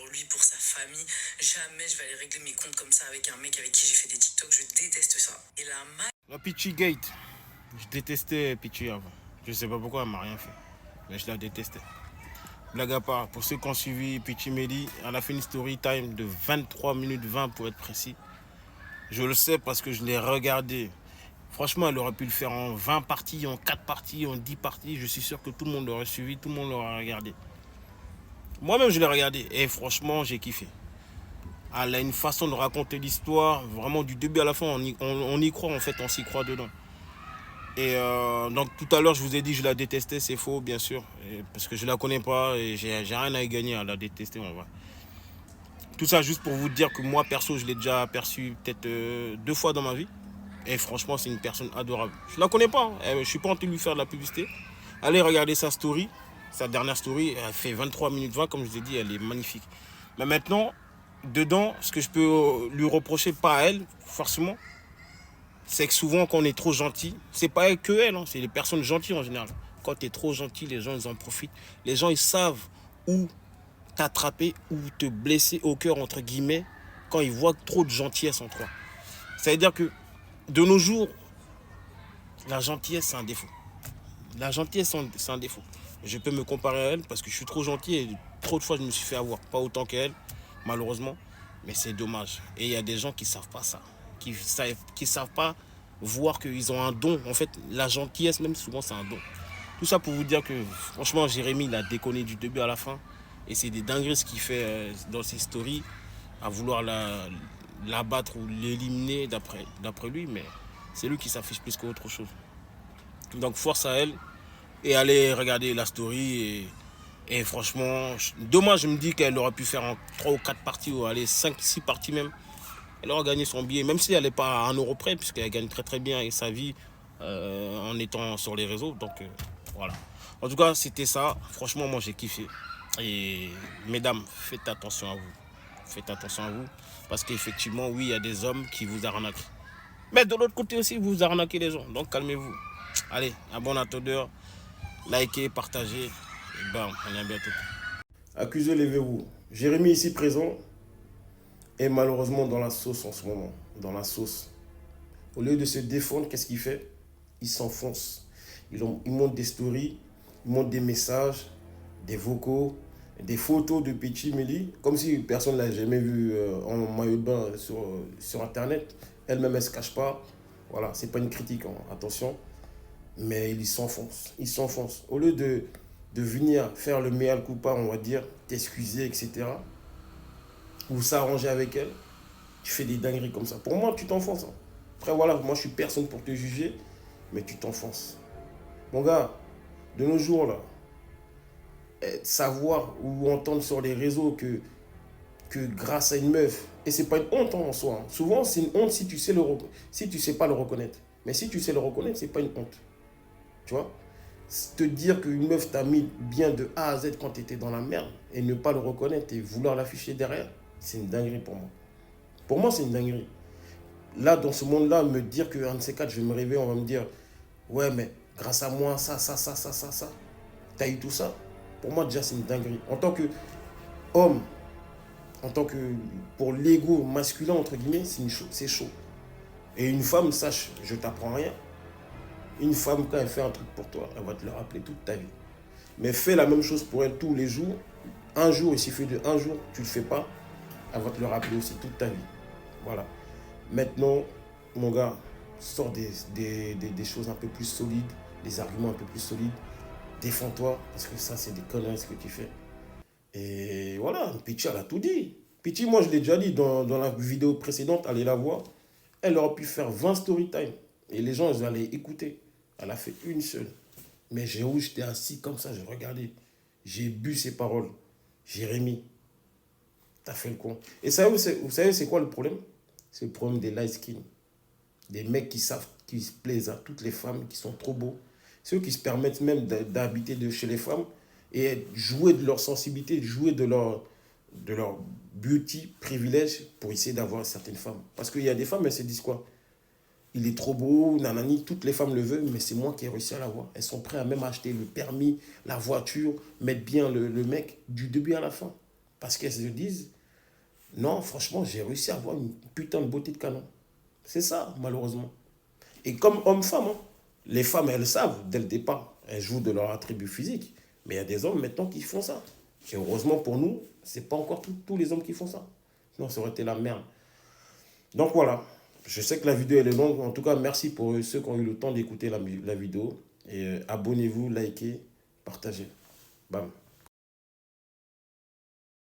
pour lui, pour sa famille. Jamais je vais aller régler mes comptes comme ça avec un mec avec qui j'ai fait des TikTok. Je déteste ça. Et la La Peachy Gate. Je détestais Peachy avant. Je sais pas pourquoi elle m'a rien fait. Mais je la détestais. Blague à part, pour ceux qui ont suivi Peachy Medi, elle a fait une story time de 23 minutes 20 pour être précis. Je le sais parce que je l'ai regardé. Franchement, elle aurait pu le faire en 20 parties, en 4 parties, en 10 parties. Je suis sûr que tout le monde l'aurait suivi, tout le monde l'aurait regardé. Moi-même, je l'ai regardé et franchement, j'ai kiffé. Elle a une façon de raconter l'histoire, vraiment du début à la fin, on y croit en fait, on s'y croit dedans. Et donc tout à l'heure, je vous ai dit que je la détestais, c'est faux, bien sûr, parce que je la connais pas et j'ai rien à y gagner à la détester, en vrai. Tout ça juste pour vous dire que moi, perso, je l'ai déjà aperçu peut-être 2 fois dans ma vie. Et franchement, c'est une personne adorable. Je la connais pas, hein. Je suis pas en train de lui faire de la publicité. Allez regarder sa story, sa dernière story, elle fait 23 minutes 20, comme je vous ai dit, elle est magnifique. Mais maintenant, dedans, ce que je peux lui reprocher, pas à elle, forcément, c'est que souvent quand on est trop gentil, c'est pas que elle, hein, c'est les personnes gentilles en général. Quand tu es trop gentil, les gens ils en profitent. Les gens ils savent où t'attraper ou te blesser au cœur entre guillemets quand ils voient trop de gentillesse en toi. Ça veut dire que de nos jours, la gentillesse c'est un défaut. La gentillesse c'est un défaut. Je peux me comparer à elle parce que je suis trop gentil et trop de fois je me suis fait avoir. Pas autant qu'elle, malheureusement, mais c'est dommage. Et il y a des gens qui savent pas ça, qui savent pas voir qu'ils ont un don. En fait, la gentillesse même souvent c'est un don. Tout ça pour vous dire que franchement Jérémy il a déconné du début à la fin. Et c'est des dingueries ce qu'il fait dans ses stories, à vouloir la battre ou l'éliminer d'après lui, mais c'est lui qui s'affiche plus qu'autre chose. Donc force à elle et allez regarder la story et franchement, dommage, je me dis qu'elle aurait pu faire en 3 ou 4 parties ou aller 5, 6 parties même. Elle aura gagné son billet, même si elle n'est pas à 1 euro près, puisqu'elle gagne très très bien sa vie en étant sur les réseaux. Donc voilà. En tout cas, c'était ça. Franchement, moi j'ai kiffé. Et mesdames, faites attention à vous. Faites attention à vous. Parce qu'effectivement, oui, il y a des hommes qui vous arnaquent. Mais de l'autre côté aussi, vous arnaquez les gens. Donc calmez-vous. Allez, un bon attendeur. Likez, partagez. Et bam, on est à bientôt. Accusez les verrous. Jérémy ici présent est malheureusement dans la sauce en ce moment. Dans la sauce. Au lieu de se défendre, qu'est-ce qu'il fait? Il s'enfonce. Il monte des stories, il monte des messages, des vocaux, des photos de Peachy Medi, comme si personne ne l'a jamais vu en maillot de bain sur Internet. Elle-même, elle ne se cache pas. Voilà, c'est pas une critique, hein, attention. Mais il s'enfonce. Il s'enfonce. Au lieu de venir faire le mea culpa, on va dire, t'excuser, etc., ou s'arranger avec elle, tu fais des dingueries comme ça. Pour moi, tu t'enfonces, hein. Après, voilà, moi, je suis personne pour te juger, mais tu t'enfonces. Mon gars, de nos jours, là, savoir ou entendre sur les réseaux que grâce à une meuf, et c'est pas une honte, hein, en soi, hein. Souvent, c'est une honte si tu sais si tu sais pas le reconnaître. Mais si tu sais le reconnaître, c'est pas une honte. Tu vois? Te dire qu'une meuf t'a mis bien de A à Z quand tu étais dans la merde et ne pas le reconnaître et vouloir l'afficher derrière, c'est une dinguerie pour moi. Pour moi, c'est une dinguerie. Là, dans ce monde-là, me dire qu'un de ces quatre, je vais me réveiller, on va me dire, ouais, mais grâce à moi, ça, t'as eu tout ça. Pour moi, déjà, c'est une dinguerie. En tant que homme, en tant que, pour l'ego masculin, entre guillemets, c'est chaud. Et une femme, sache, je t'apprends rien. Une femme, quand elle fait un truc pour toi, elle va te le rappeler toute ta vie. Mais fais la même chose pour elle tous les jours. Un jour, il suffit de un jour, tu ne le fais pas, elle va te le rappeler aussi toute ta vie. Voilà. Maintenant, mon gars, sors des choses un peu plus solides, des arguments un peu plus solides. Défends-toi, parce que ça, c'est des conneries ce que tu fais. Et voilà, Pichi, elle a tout dit. Pichi, moi, je l'ai déjà dit dans la vidéo précédente, allez la voir. Elle aurait pu faire 20 story time. Et les gens, ils allaient écouter. Elle a fait une seule. Mais j'étais assis comme ça, je regardais. J'ai bu ses paroles. Jérémy, t'as fait le con. Et ça, vous savez, c'est quoi le problème? C'est le problème des light skin. Des mecs qui savent, qui se plaisent à toutes les femmes, qui sont trop beaux. Ceux qui se permettent même d'habiter chez les femmes et jouer de leur sensibilité, jouer de leur beauty, privilège pour essayer d'avoir certaines femmes. Parce qu'il y a des femmes, elles se disent quoi? Il est trop beau, nanani, toutes les femmes le veulent, mais c'est moi qui ai réussi à l'avoir. Elles sont prêtes à même acheter le permis, la voiture, mettre bien le mec du début à la fin. Parce qu'elles se disent, non, franchement, j'ai réussi à avoir une putain de beauté de canon. C'est ça, malheureusement. Et comme homme-femme, hein, les femmes, elles savent dès le départ. Elles jouent de leur attribut physique. Mais il y a des hommes maintenant qui font ça. Et heureusement pour nous, c'est pas encore tous les hommes qui font ça. Sinon, ça aurait été la merde. Donc voilà. Je sais que la vidéo elle est longue. En tout cas, merci pour ceux qui ont eu le temps d'écouter la vidéo. Et abonnez-vous, likez, partagez. Bam.